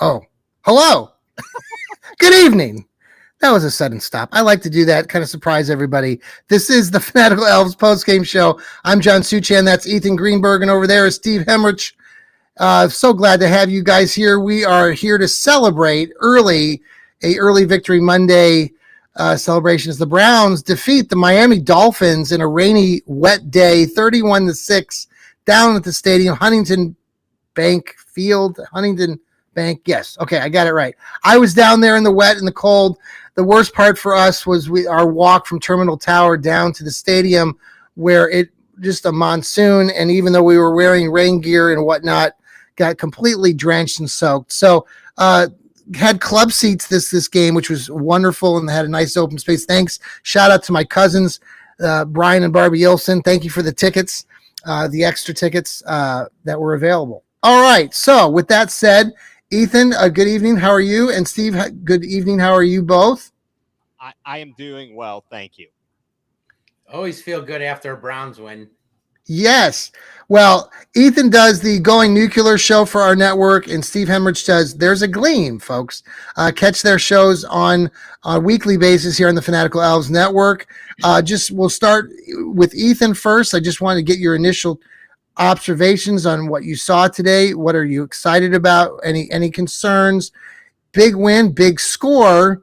Oh, hello. Good evening. That was a sudden stop. I like to do that, kind of surprise everybody. This is the Fanatical Elves post-game show. I'm John Suchan. That's Ethan Greenberg, and over there is Steve Hemrich. So glad to have you guys here. We are here to celebrate early victory Monday celebration as the Browns defeat the Miami Dolphins in a rainy, wet day, 31-6, down at the stadium, Huntington Bank. Yes. Okay. I got it right. I was down there in the wet and the cold. The worst part for us was our walk from Terminal Tower down to the stadium, where it just a monsoon. And even though we were wearing rain gear and whatnot, got completely drenched and soaked. So, had club seats this game, which was wonderful, and had a nice open space. Thanks. Shout out to my cousins, Brian and Barbie Ilson. Thank you for the tickets, the extra tickets that were available. All right. So with that said, Ethan, good evening. How are you? And Steve, good evening. How are you both? I am doing well. Thank you. Always feel good after a Browns win. Yes. Well, Ethan does the Going Nuclear show for our network, and Steve Hemrich does There's a Gleam, folks. Catch their shows on a weekly basis here on the Fanatical Elves Network. We'll start with Ethan first. I just want to get your initial observations on what you saw today. What are you excited about? Any concerns? Big win, big score.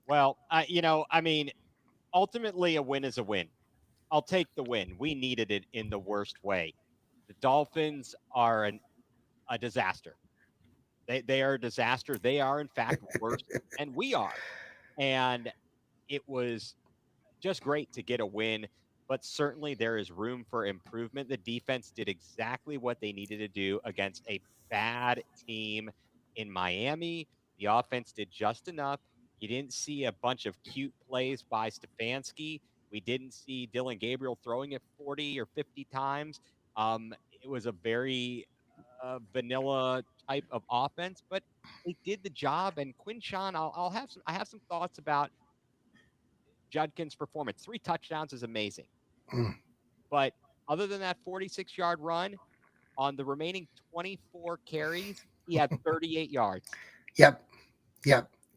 Well, ultimately a win is a win. I'll take the win. We needed it in the worst way. The Dolphins are a disaster. They are a disaster. They are, in fact, worse than we are. And it was just great to get a win, but certainly there is room for improvement. The defense did exactly what they needed to do against a bad team in Miami. The offense did just enough. You didn't see a bunch of cute plays by Stefanski. We didn't see Dylan Gabriel throwing it 40 or 50 times. It was a very vanilla type of offense, but they did the job. And Quinshon, I have some thoughts about Judkins' performance. 3 touchdowns is amazing. But other than that 46-yard run, on the remaining 24 carries, he had 38 yards. Yep.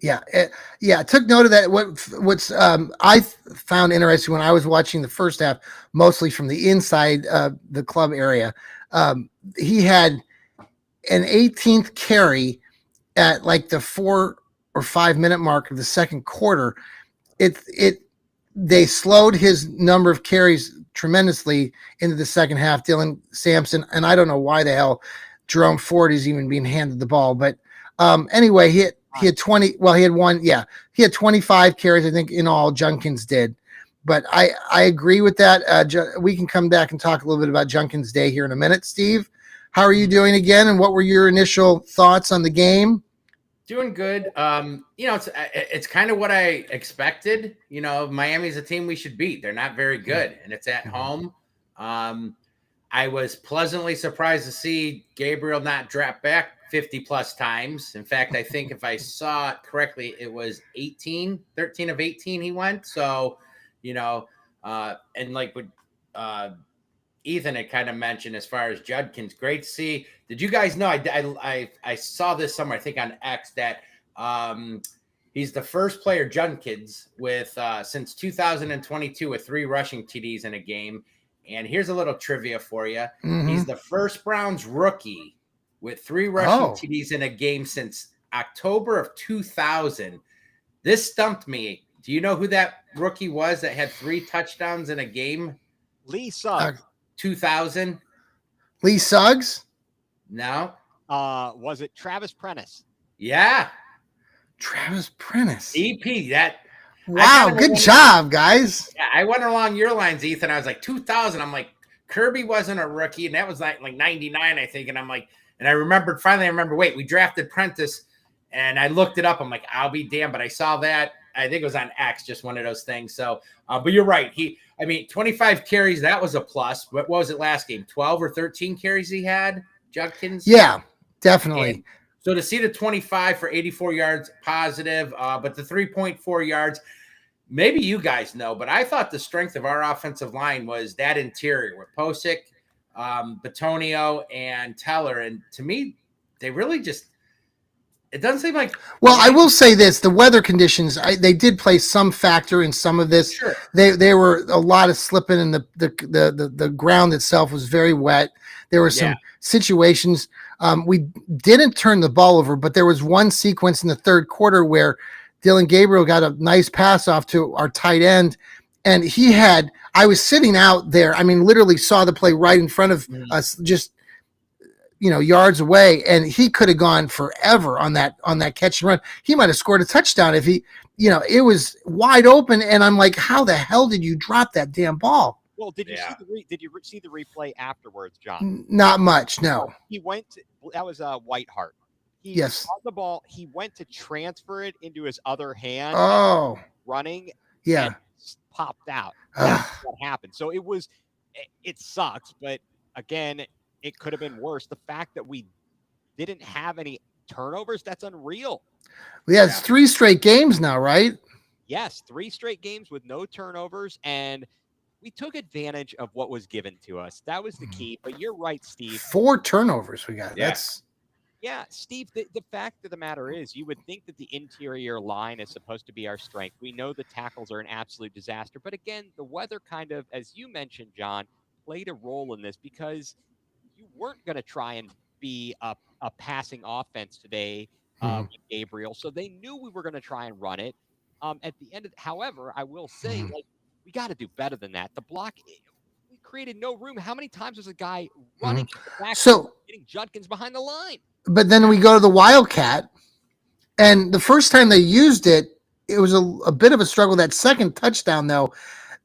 I took note of that. What's I found interesting when I was watching the first half, mostly from the inside the club area, he had an 18th carry at like the 4 or 5 minute mark of the second quarter. They slowed his number of carries tremendously into the second half. Dylan Sampson, and I don't know why the hell Jerome Ford is even being handed the ball, but anyway, he had 20. Well, he had one. Yeah, he had 25 carries, I think, in all. Junkins did, but I agree with that. We can come back and talk a little bit about Junkins' day here in a minute. Steve, how are you doing again? And what were your initial thoughts on the game? Doing good. It's kind of what I expected. Miami's a team we should beat. They're not very good, and it's at home. I was pleasantly surprised to see Gabriel not drop back 50 plus times. In fact, I think if I saw it correctly, it was 13 of 18 he went. So, and like what Ethan had kind of mentioned as far as Judkins, great to see. Did you guys know, I saw this somewhere, I think on X, that he's the first player, Judkins, with since 2022 with 3 rushing TDs in a game. And here's a little trivia for you. Mm-hmm. He's the first Browns rookie with 3 rushing TDs in a game since October of 2000. This stumped me. Do you know who that rookie was that had 3 touchdowns in a game? Lee Suggs. 2000. Lee Suggs? No. Was it Travis Prentice? Yeah. Travis Prentice. EP. That. Wow, good job, guys. Yeah, I went along your lines, Ethan. I was like, 2000. I'm like, Kirby wasn't a rookie, and that was like 99, I think. And I'm like, and I remember, wait, we drafted Prentice, and I looked it up. I'm like, I'll be damned. But I saw that. I think it was on X, just one of those things. So, but you're right. 25 carries, that was a plus. But what was it last game? 12 or 13 carries he had, Judkins? Yeah, definitely. And so to see the 25 for 84 yards, positive, but the 3.4 yards, maybe you guys know, but I thought the strength of our offensive line was that interior with Posick, Bitonio, and Teller. And to me, they really just. It doesn't seem like. Well, I will say this: the weather conditions, they did play some factor in some of this. Sure. They were a lot of slipping, and the ground itself was very wet. There were some situations. We didn't turn the ball over, but there was one sequence in the third quarter where Dylan Gabriel got a nice pass off to our tight end, and I was sitting out there. I mean, literally saw the play right in front of us, just yards away, and he could have gone forever on that catch and run. He might have scored a touchdown if he, it was wide open, and I'm like, how the hell did you drop that damn ball? Well, did you see the replay afterwards, John? Not much, no. He went. That was Whiteheart. He Yes. got the ball. He went to transfer it into his other hand. Oh, running. yeah. And popped out. That's what happened. So it sucks, but again, it could have been worse. The fact that we didn't have any turnovers, that's unreal. Yeah, it's 3 straight games now, right? Yes, 3 straight games with no turnovers, and we took advantage of what was given to us. That was the key. But you're right, Steve. 4 turnovers we got. Yeah. Steve, the fact of the matter is you would think that the interior line is supposed to be our strength. We know the tackles are an absolute disaster. But again, the weather kind of, as you mentioned, John, played a role in this because you weren't going to try and be a passing offense today with Gabriel. So they knew we were going to try and run it. At the end of, however, I will say, we got to do better than that. The block, we created no room. How many times was a guy running back, getting Judkins behind the line? But then we go to the Wildcat, and the first time they used it, it was a bit of a struggle. That second touchdown, though,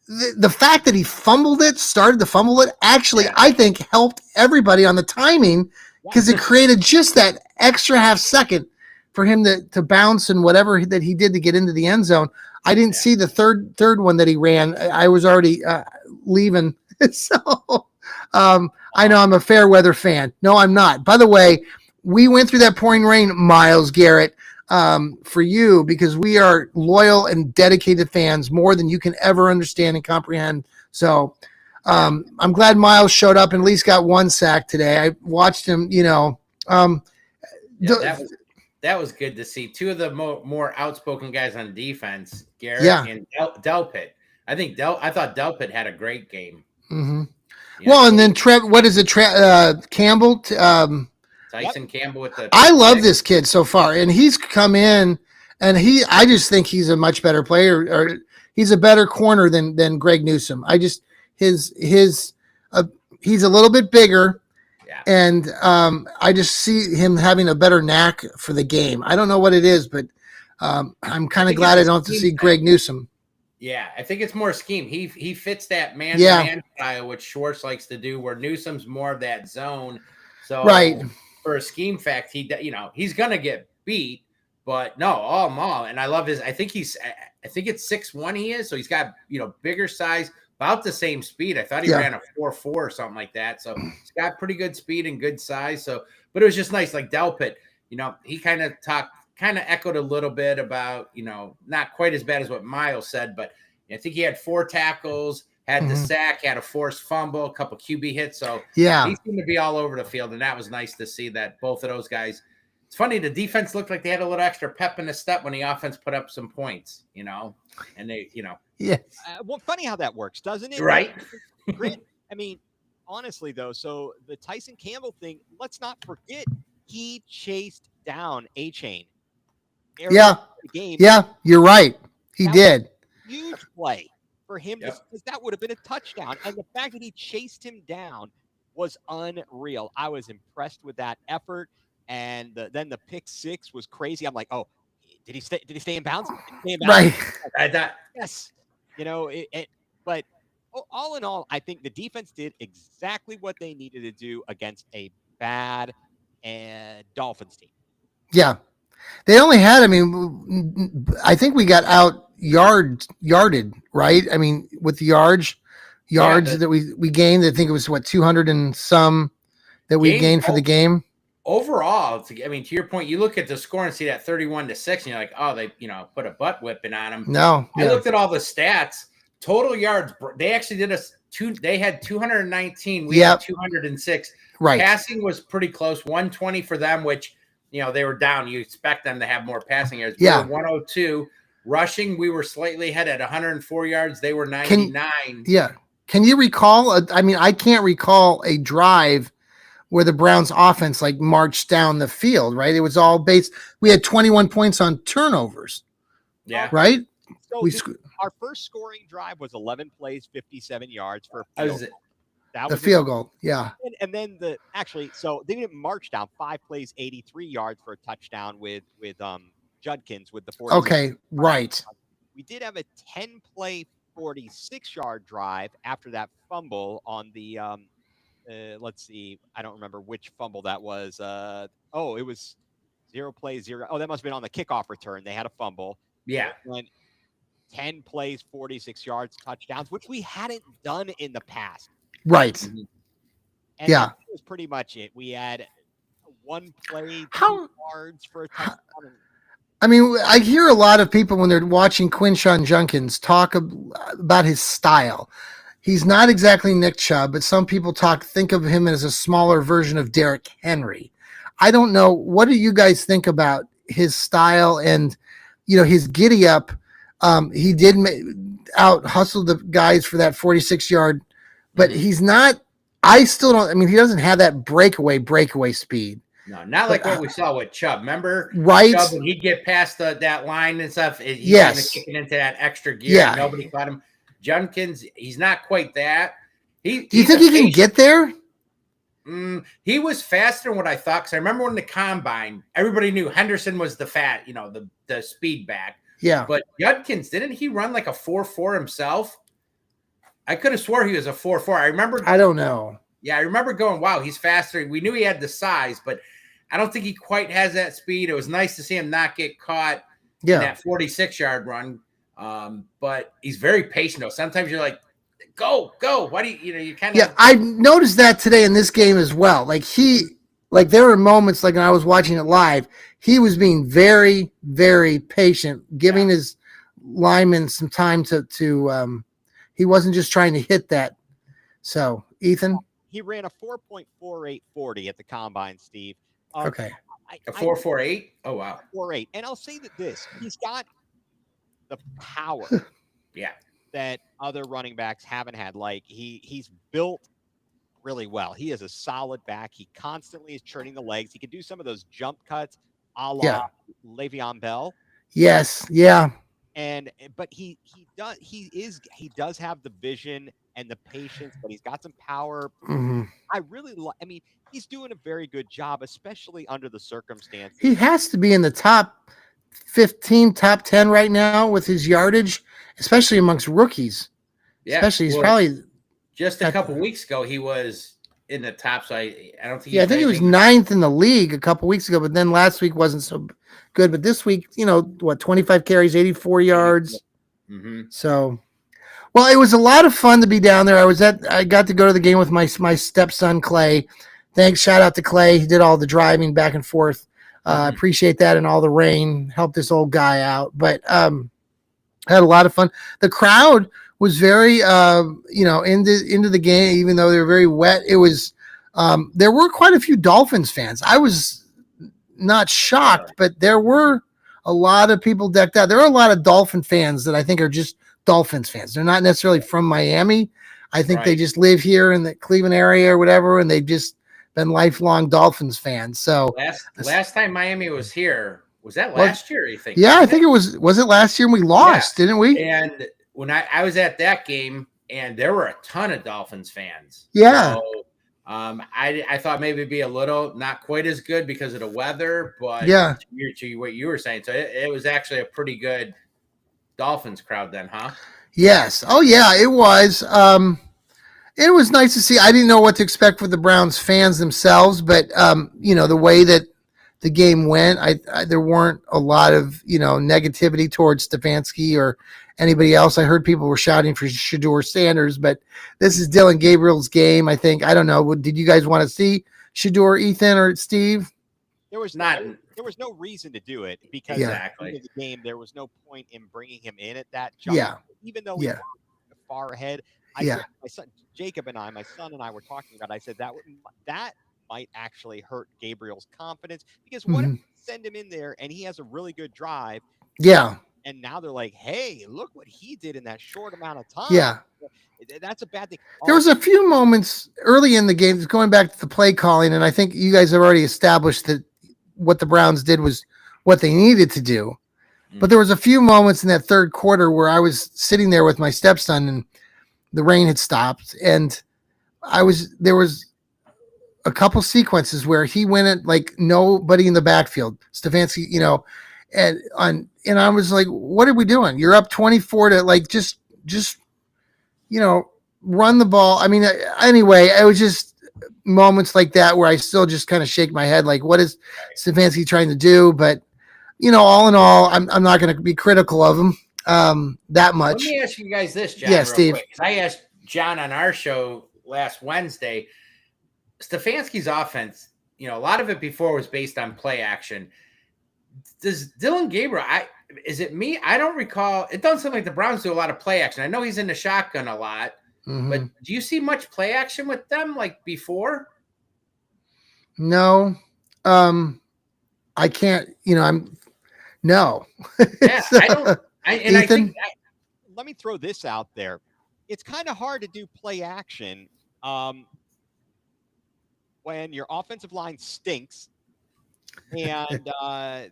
the fact that he started to fumble it, actually, I think helped everybody on the timing because it created just that extra half second for him to bounce and whatever that he did to get into the end zone. I didn't see the third one that he ran. I was already leaving. So I know I'm a fair weather fan. No, I'm not. By the way, we went through that pouring rain, Myles Garrett, for you because we are loyal and dedicated fans more than you can ever understand and comprehend. So I'm glad Myles showed up and at least got 1 sack today. I watched him, that was good to see. 2 of the more outspoken guys on defense, Garrett and Delpit. I thought Delpit had a great game. Mm-hmm. Well, and then Campbell. Tyson Campbell with the. I love this kid so far, and he's come in, and I just think he's a much better player, or he's a better corner than Greg Newsome. He's a little bit bigger, and I just see him having a better knack for the game. I don't know what it is, but I'm kind of glad I don't have to see Greg Newsome. Yeah, I think it's more scheme. He fits that man-to-man style, which Schwartz likes to do, where Newsome's more of that zone. So for a scheme fact, he's gonna get beat, but no, all in all, and I love his. I think it's 6'1" he is, so he's got bigger size, about the same speed. I thought he ran a 4.4 or something like that. So he's got pretty good speed and good size. So, but it was just nice, like Delpit. He kind of echoed a little bit about not quite as bad as what Myles said, but I think he had 4 tackles. Had the sack, had a forced fumble, a couple QB hits. So he seemed to be all over the field, and that was nice to see that both of those guys. It's funny, the defense looked like they had a little extra pep in the step when the offense put up some points, and they, well, funny how that works, doesn't it? Right. I mean, honestly though, so the Tyson Campbell thing, let's not forget he chased down A-Chain. Game. Yeah, you're right. He did. Huge play for him because that would have been a touchdown. And the fact that he chased him down was unreal. I was impressed with that effort. And then the pick 6 was crazy. I'm like, oh, did he stay in bounds? Right. Yes. But all in all, I think the defense did exactly what they needed to do against a bad Dolphins team. Yeah. They only had, I think we got yarded, right? I mean, with the yards that we gained, I think it was 200 and some that we gained for the game. Overall, to your point, you look at the score and see that 31-6, and you're like, oh, they, put a butt whipping on them. No. I looked at all the stats, total yards. They actually did they had 219. We had 206. Right. Passing was pretty close, 120 for them, which, they were down. You expect them to have more passing yards. We Yeah. were 102. Rushing, we were slightly ahead at 104 yards. They were 99. Yeah. Can you recall? I mean, I can't recall a drive where the Browns offense like marched down the field, right? It was all based. We had 21 points on turnovers. Yeah. Right. So our first scoring drive was 11 plays, 57 yards for a field goal. That the was field goal. Yeah. And then so they didn't march down 5 plays, 83 yards for a touchdown with Judkins with the 40. Okay. Right. We did have a 10-play, 46-yard drive after that fumble on the let's see, I don't remember which fumble that was. It was 0 plays, 0. Oh, that must have been on the kickoff return. They had a fumble. Yeah. And 10 plays, 46 yards, touchdowns, which we hadn't done in the past. Right. And yeah. That was pretty much it. We had 1 play, 2 yards for a touchdown. I mean, I hear a lot of people when they're watching Quinshon Judkins talk about his style. He's not exactly Nick Chubb, but some people think of him as a smaller version of Derrick Henry. I don't know. What do you guys think about his style and, his giddy up? He did out hustle the guys for that 46-yard, but he's not. I still don't. I mean, he doesn't have that breakaway speed. No, not like what we saw with Chubb. Remember, right? Chubb, when he'd get past that line and stuff, he's yes, kind of kicking into that extra gear. Yeah, nobody caught him. Judkins, he's not quite that. Do you think he can get there? He was faster than what I thought. Because I remember when the combine, everybody knew Henderson was the speed back. Yeah, but Judkins, didn't he run like a 4.4 himself? I could have swore he was a 4.4. I remember. I don't know. Yeah, I remember going, wow, he's faster. We knew he had the size, but I don't think he quite has that speed. It was nice to see him not get caught in that 46-yard run. But he's very patient, though. Sometimes you're like, go. Why do you kind of. Yeah, I noticed that today in this game as well. Like there were moments, like when I was watching it live, he was being very, very patient, giving his linemen some time to he wasn't just trying to hit that. So, Ethan? He ran a 4.4840 at the combine, Steve. Okay. A 4.48? Oh, wow. 4.8. And I'll say that he's got the power that other running backs haven't had. Like he's built really well. He is a solid back. He constantly is churning the legs. He can do some of those jump cuts a la Le'Veon Bell. Yes. Yeah. But he does have the vision and the patience, but he's got some power. Mm-hmm. I mean, he's doing a very good job, especially under the circumstances. He has to be in the top 15, top 10 right now with his yardage, especially amongst rookies. Yeah. Especially, he's probably just a couple weeks ago, he was in the top. So I don't think. Yeah, I think he was 9th in the league a couple weeks ago, but then last week wasn't so good. But this week, 25 carries, 84 yards. Mm-hmm. So, well, it was a lot of fun to be down there. I got to go to the game with my stepson, Clay. Thanks. Shout out to Clay. He did all the driving back and forth. Appreciate that. And all the rain helped this old guy out, but, had a lot of fun. The crowd was very, into the game, even though they were very wet. It was, there were quite a few Dolphins fans. I was not shocked, but there were a lot of people decked out. There are a lot of Dolphin fans that I think are just Dolphins fans. They're not necessarily from Miami. I think they just live here in the Cleveland area or whatever, and they've just been lifelong Dolphins fans. So last time Miami was here, was that last year, you think? Yeah, I think it was it last year and we lost, didn't we? And when I was at that game, and there were a ton of Dolphins fans. Yeah. So, I thought maybe it'd be a little not quite as good because of the weather, but to what you were saying. So it was actually a pretty good Dolphins crowd then, huh? Yes. Oh yeah, it was. It was nice to see. I didn't know what to expect with the Browns fans themselves, but the way that the game went, there weren't a lot of negativity towards Stefanski or anybody else. I heard people were shouting for Shedeur Sanders, but this is Dylan Gabriel's game. I think. I don't know. Did you guys want to see Shedeur, Ethan, or Steve? There was no reason to do it because at the end of the game there was no point in bringing him in at that juncture. Yeah. Even though we were far ahead. My son and I were talking about. I said that might actually hurt Gabriel's confidence. Because what if Mhm. you send him in there and he has a really good drive, Yeah. and now they're like, "Hey, look what he did in that short amount of time." Yeah. That's a bad thing. There was a few moments early in the game, going back to the play calling, and I think you guys have already established that what the Browns did was what they needed to do. But there was a few moments in that third quarter where I was sitting there with my stepson and the rain had stopped, and there was a couple sequences where he went at like nobody in the backfield, Stefanski, and I was like, what are we doing? You're up 24 to like, just, run the ball. I mean, anyway, it was just moments like that where I still just kind of shake my head. Like, what is Stefanski trying to do? But, all in all, I'm not going to be critical of him that much. Let me ask you guys this, John. Yeah, real Steve. quick, 'cause I asked John on our show last Wednesday. Stefanski's offense, a lot of it before was based on play action. Does Dillon Gabriel? Is it me? I don't recall. It doesn't seem like the Browns do a lot of play action. I know he's in the shotgun a lot, but do you see much play action with them like before? No, I can't. No. Yeah, I don't. Ethan? I think Let me throw this out there. It's kind of hard to do play action when your offensive line stinks and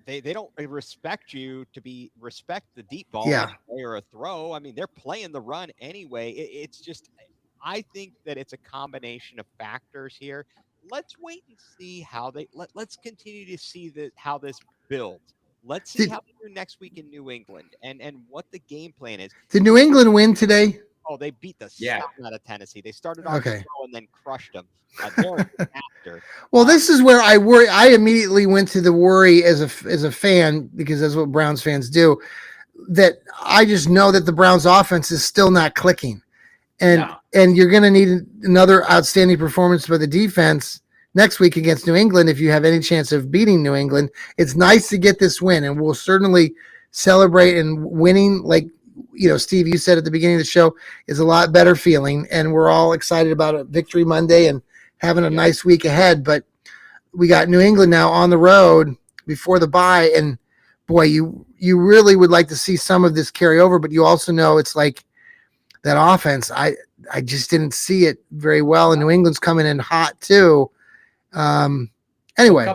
they don't respect you to respect the deep ball or a throw. I mean, they're playing the run anyway. It's just, I think that it's a combination of factors here. Let's wait and see how let's continue to see how this builds. Let's see how they do next week in New England and what the game plan is. Did New England win today? Oh, they beat the snot out of Tennessee. They started off slow and then crushed them. They're a disaster. Well, this is where I worry. I immediately went to the worry as a fan, because that's what Browns fans do, that I just know that the Browns offense is still not clicking. And you're going to need another outstanding performance by the defense next week against New England if you have any chance of beating New England. It's nice to get this win, and we'll certainly celebrate, and winning, like, Steve, you said at the beginning of the show, is a lot better feeling, and we're all excited about a victory Monday and having a nice week ahead. But we got New England now on the road before the bye, and boy, you really would like to see some of this carry over, but you also know it's like that offense. I just didn't see it very well, and New England's coming in hot too. Anyway,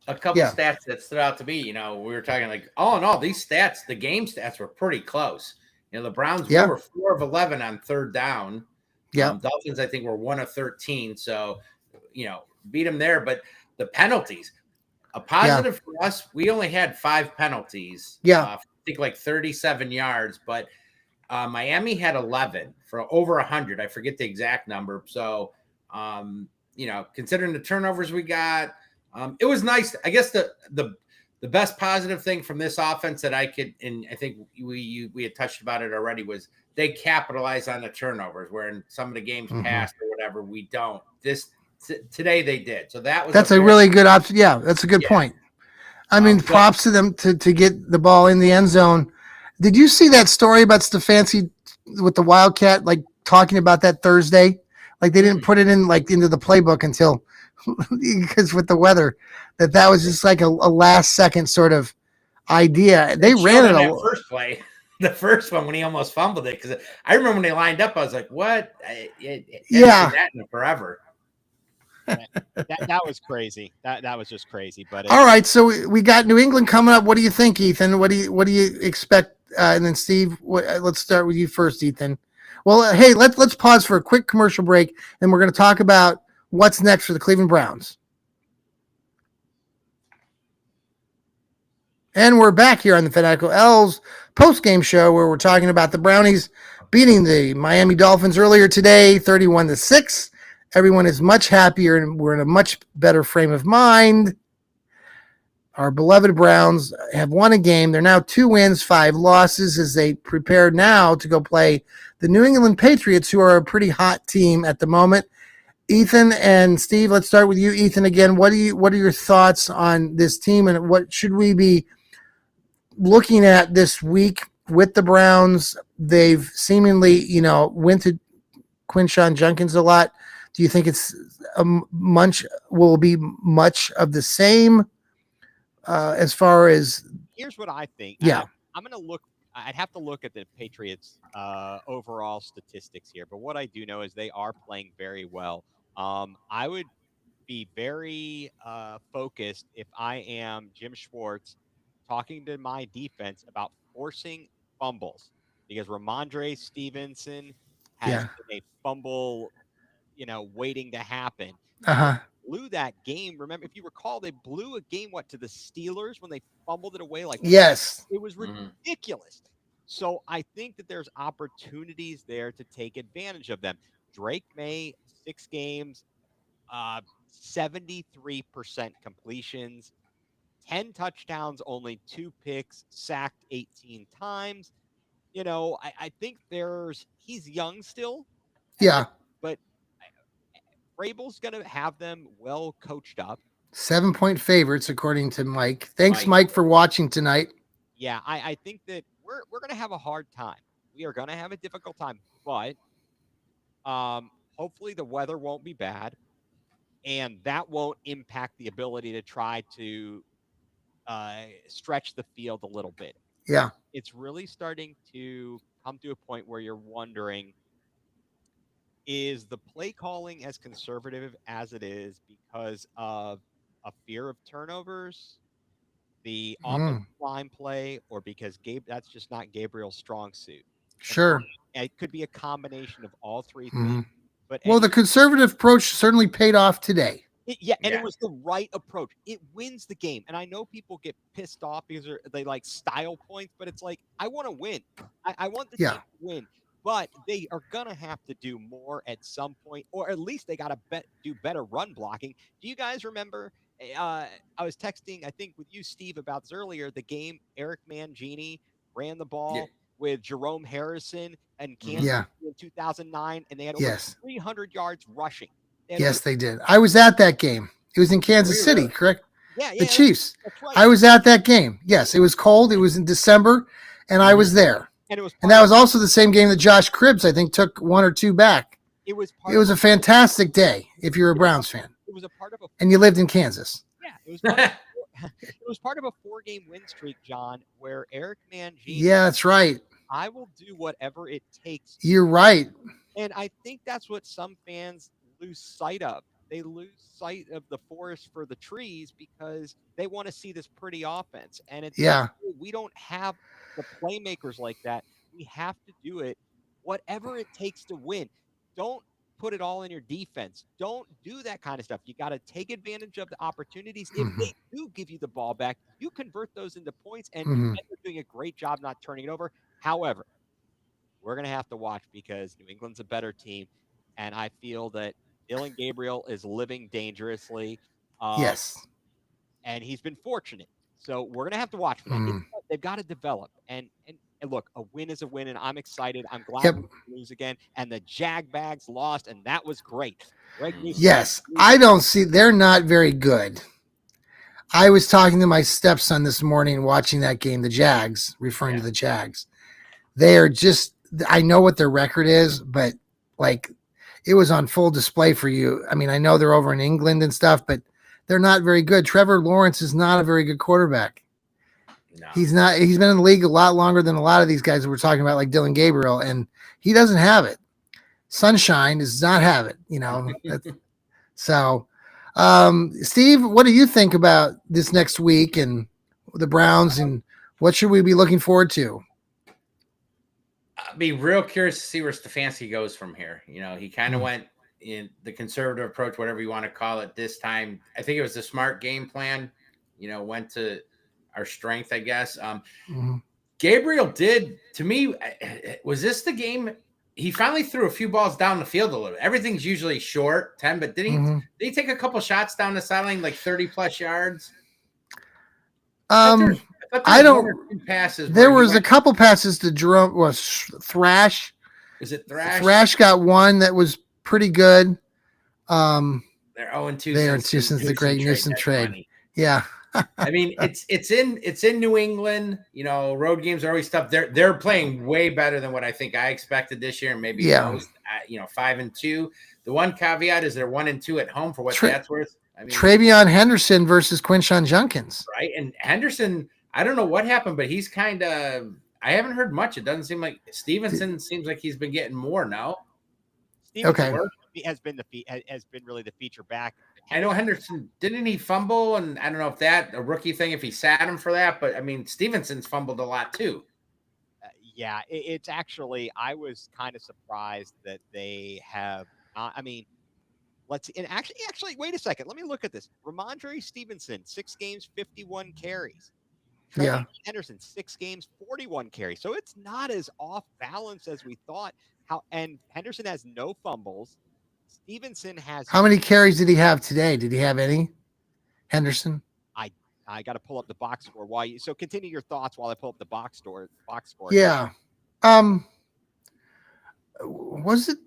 a couple stats that stood out to me. We were talking like, all in all, these stats, the game stats were pretty close. The Browns were 4 of 11 on third down. Yeah. Dolphins, I think, were 1 of 13. So, beat them there. But the penalties, a positive for us, we only had 5 penalties. Yeah. I think like 37 yards. But Miami had 11 for over 100. I forget the exact number. So, considering the turnovers we got, it was nice. I guess the best positive thing from this offense that I could, and I think we had touched about it already, was they capitalize on the turnovers, where in some of the games past or whatever, we don't. Today they did. So that's a really good option. Yeah, that's a good point. I mean, props to them to get the ball in the end zone. Did you see that story about Stefanski with the Wildcat, like talking about that Thursday? Like they didn't put it in into the playbook until because with the weather, that was just like a last second sort of idea. They ran it that first play, the first one when he almost fumbled it. Because I remember when they lined up, I was like, "What?" That in forever. That was crazy. That was just crazy. But all right, so we got New England coming up. What do you think, Ethan? What do you expect? And then Steve, let's start with you first, Ethan. Well, hey, let's pause for a quick commercial break, and we're going to talk about what's next for the Cleveland Browns. And we're back here on the Fanatical Elves post-game show, where we're talking about the Brownies beating the Miami Dolphins earlier today, 31-6. Everyone is much happier, and we're in a much better frame of mind. Our beloved Browns have won a game. They're now 2 wins, 5 losses, as they prepare now to go play the New England Patriots, who are a pretty hot team at the moment. Ethan and Steve, let's start with you. Ethan, again, what are your thoughts on this team, and what should we be looking at this week with the Browns? They've seemingly, went to Quinshon Judkins a lot. Do you think it's will be much of the same as far as? Here's what I think. Yeah. I'm going to look. I'd have to look at the Patriots' overall statistics here, but what I do know is they are playing very well. I would be very focused if I am Jim Schwartz talking to my defense about forcing fumbles, because Ramondre Stevenson has Yeah. been a fumble, waiting to happen. Uh-huh. Blew that game. Remember, if you recall, they blew a game to the Steelers when they fumbled it away. Yes. It was ridiculous. So I think that there's opportunities there to take advantage of them. Drake May, 6 games, 73% completions, 10 touchdowns, only 2 picks, sacked 18 times. I think he's young still. Yeah. But Vrabel's going to have them well coached up. 7-point favorites, according to Mike. Thanks, Mike, for watching tonight. Yeah, I think that we're going to have a hard time. We are going to have a difficult time, but hopefully the weather won't be bad, and that won't impact the ability to try to stretch the field a little bit. Yeah. It's really starting to come to a point where you're wondering, is the play calling as conservative as it is because of a fear of turnovers, the offensive line play, or because that's just not Gabriel's strong suit? Sure. And it could be a combination of all 3 things. But the conservative approach certainly paid off today. It was the right approach. It wins the game. And I know people get pissed off because they like style points, but it's like, I want to win. I want the team to win. But they are going to have to do more at some point, or at least they got to do better run blocking. Do you guys remember? I was texting, I think, with you, Steve, about this earlier. The game Eric Mangini ran the ball with Jerome Harrison and Kansas in 2009, and they had over 300 yards rushing. Yes, they did. I was at that game. It was in Kansas City, correct? Yeah, the Chiefs. That's right. I was at that game. Yes, it was cold. It was in December, and I was there. And that was also the same game that Josh Cribbs, I think, took 1 or 2 back. It was a fantastic day if you're a Browns fan. It was a part of and you lived in Kansas. Yeah, it was part of a 4-game win streak, John, where Eric Mangini. Yeah, that's right. I will do whatever it takes. You're right. And I think that's what some fans lose sight of. They lose sight of the forest for the trees because they want to see this pretty offense. And it's we don't have the playmakers like that. We have to do it whatever it takes to win. Don't put it all in your defense. Don't do that kind of stuff. You got to take advantage of the opportunities. If they do give you the ball back, you convert those into points, and you're doing a great job not turning it over. However, we're going to have to watch because New England's a better team, and I feel that Dillon Gabriel is living dangerously. Yes. And he's been fortunate. So we're going to have to watch for that. They've got to develop. And look, a win is a win, and I'm excited. I'm glad we lose again. And the Jagbags lost, and that was great. Yes. I don't see – they're not very good. I was talking to my stepson this morning watching that game, the Jags, referring to the Jags. They are just – I know what their record is, but, like, it was on full display for you. I mean, I know they're over in England and stuff, but they're not very good. Trevor Lawrence is not a very good quarterback. No. He's not. He's been in the league a lot longer than a lot of these guys that we're talking about, like Dillon Gabriel, and he doesn't have it. Sunshine does not have it, you know. So, Steve, what do you think about this next week and the Browns, and what should we be looking forward to? I'd be real curious to see where Stefanski goes from here. You know, he kind of went in the conservative approach, whatever you want to call it this time. I think it was a smart game plan, you know, went to our strength, I guess. Gabriel did, to me, was this the game? He finally threw a few balls down the field a little bit. Everything's usually short, 10, but did he take a couple shots down the sideline, like 30 plus yards? I don't. Passes there was a couple passes to Jerome. Was Thrash? Is it Thrash? Thrash got one that was pretty good. They're 0-2. They are 2 since the great Newsom trade. Yeah. I mean, it's in New England. You know, road games are always tough. They're playing way better than what I think I expected this year, and maybe Yeah. most. 5-2. The one caveat is they're 1-2 at home for what Tra- that's worth. I mean, Travion Henderson versus Quinshon Junkins. right? And Henderson, I don't know what happened, but he's kind of. I haven't heard much. It doesn't seem like Stevenson seems like he's been getting more now. Stevenson Okay. has been has been really the feature back. I know Henderson didn't he fumble, and I don't know if that a rookie thing if he sat him for that, but I mean Stevenson's fumbled a lot too. Yeah, it's actually I was kind of surprised that they have. I mean, let's see. And actually, wait a second. Let me look at this. Ramondre Stevenson, 6 games, 51 carries. Yeah. Henderson, 6 games, 41 carries. So it's not as off balance as we thought. And Henderson has no fumbles. Stevenson has. How many carries did he have today? Did he have any? Henderson? I got to pull up the box score. So continue your thoughts while I pull up the box score. Yeah. Was it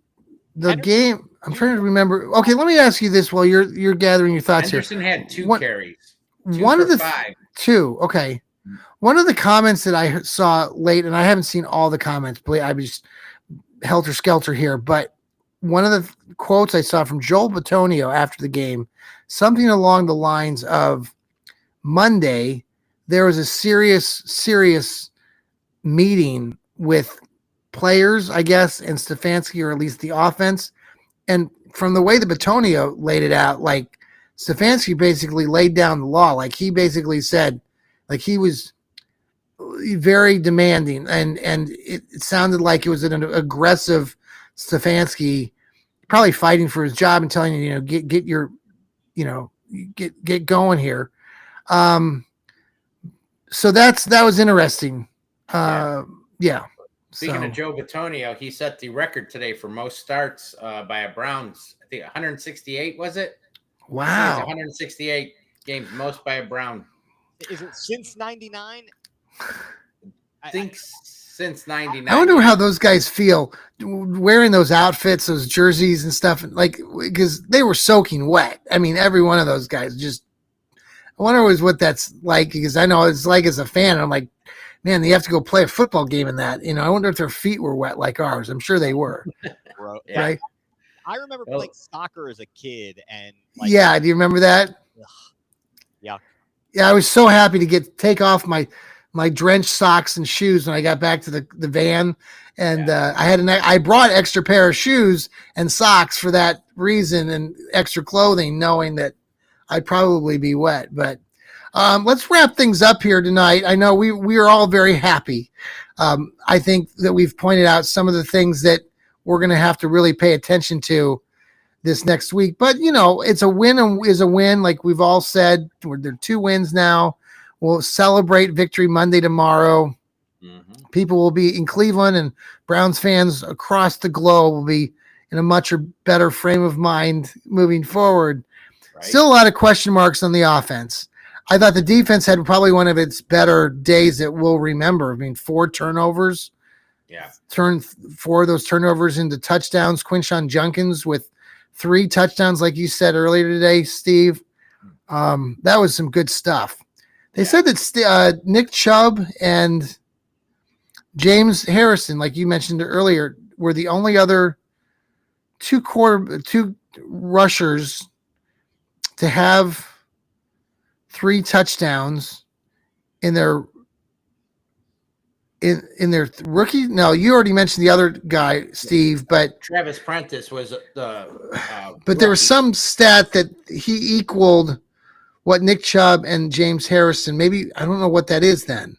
the Henderson- game? I'm trying to remember. Okay, let me ask you this while you're gathering your thoughts Henderson here. had 2 One- carries. One of the 5. two. Okay. One of the comments that I saw late, and I haven't seen all the comments. I was helter skelter here, but one of the quotes I saw from Joel Bitonio after the game, something along the lines of Monday, there was a serious meeting with players, I guess, and Stefanski, or at least the offense. And from the way that Bitonio laid it out, like Stefanski basically laid down the law. Like he basically said, like he was very demanding, and it sounded like it was an aggressive Stefanski, probably fighting for his job and telling you, get your, get going here. So that was interesting. Yeah. Speaking of Joe Bitonio, he set the record today for most starts by a Browns. I think 168 was it? Wow. 168 games, most by a Brown. Is it since '99? I think since '99. I wonder how those guys feel wearing those outfits, those jerseys and stuff, like, because they were soaking wet. I mean, every one of those guys just. I wonder always what that's like, because I know it's like as a fan. I'm like, man, they have to go play a football game in that. I wonder if their feet were wet like ours. I'm sure they were. Yeah. Right? I remember playing soccer as a kid, and yeah, do you remember that? Yeah. Yeah, I was so happy to take off my drenched socks and shoes when I got back to the van, and I brought extra pair of shoes and socks for that reason, and extra clothing, knowing that I'd probably be wet. But let's wrap things up here tonight. I know we are all very happy. I think that we've pointed out some of the things that we're going to have to really pay attention to this next week. But, it's a win is a win. Like we've all said, there are 2 wins now. We'll celebrate Victory Monday tomorrow. Mm-hmm. People will be in Cleveland, and Browns fans across the globe will be in a much better frame of mind moving forward. Right. Still a lot of question marks on the offense. I thought the defense had probably one of its better days that we'll remember. I mean, 4 turnovers. Yeah. Turned 4 of those turnovers into touchdowns. Quinshon Junkins with 3 touchdowns, like you said earlier today, Steve. That was some good stuff. They said that Nick Chubb and James Harrison, like you mentioned earlier, were the only other 2 rushers to have 3 touchdowns in their rookie. No, you already mentioned the other guy, Steve, but Travis Prentice was the. But there was some stat that he equaled what Nick Chubb and James Harrison. Maybe I don't know what that is. Then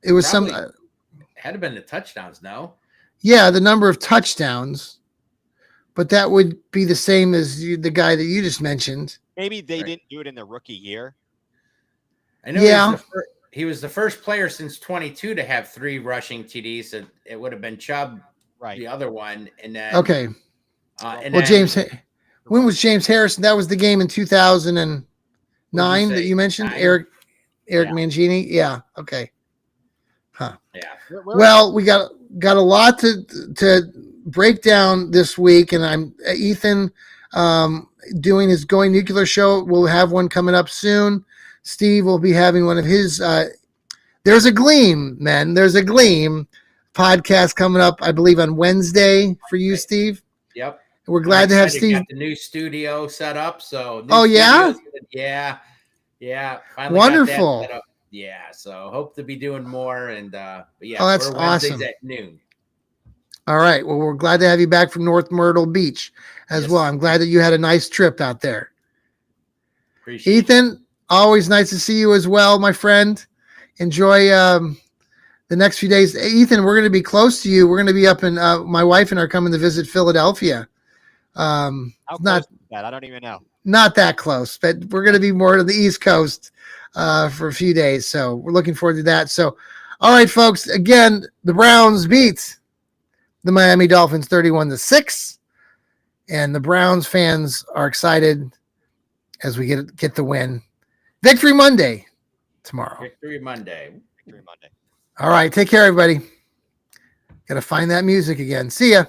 it was Probably some. Had to been the touchdowns. No. Yeah, the number of touchdowns, but that would be the same as the guy that you just mentioned. Maybe they didn't do it in the rookie year. I know. Yeah. He was the first player since 22 to have 3 rushing TDs. So it would have been Chubb, right? The other one, and then James. When was James Harrison? That was the game in 2009 that you mentioned. 9? Eric Mangini. Yeah. Okay. Huh. Yeah. Well, we got a lot to break down this week, and I'm Ethan doing his Going Nuclear show. We'll have one coming up soon. Steve will be having one of his. There's a Gleam, man. There's a Gleam podcast coming up, I believe, on Wednesday for you, Steve. Yep. We're glad to have Steve. Got the new studio set up. So. Oh, yeah? Yeah. Finally wonderful. Got that set up. Yeah. So hope to be doing more. And but yeah, oh, that's we're Wednesdays awesome. at noon. All right. Well, we're glad to have you back from North Myrtle Beach as well. I'm glad that you had a nice trip out there. Appreciate Ethan, always nice to see you as well, my friend. Enjoy the next few days. Hey, Ethan, we're going to be close to you. We're going to be up in, my wife and I are coming to visit Philadelphia. How close is that? I don't even know. Not that close, but we're going to be more to the East Coast for a few days. So we're looking forward to that. So, all right, folks, again, the Browns beat the Miami Dolphins 31-6, and the Browns fans are excited as we get the win. Victory Monday tomorrow. Victory Monday. All right, take care, everybody. Got to find that music again. See ya.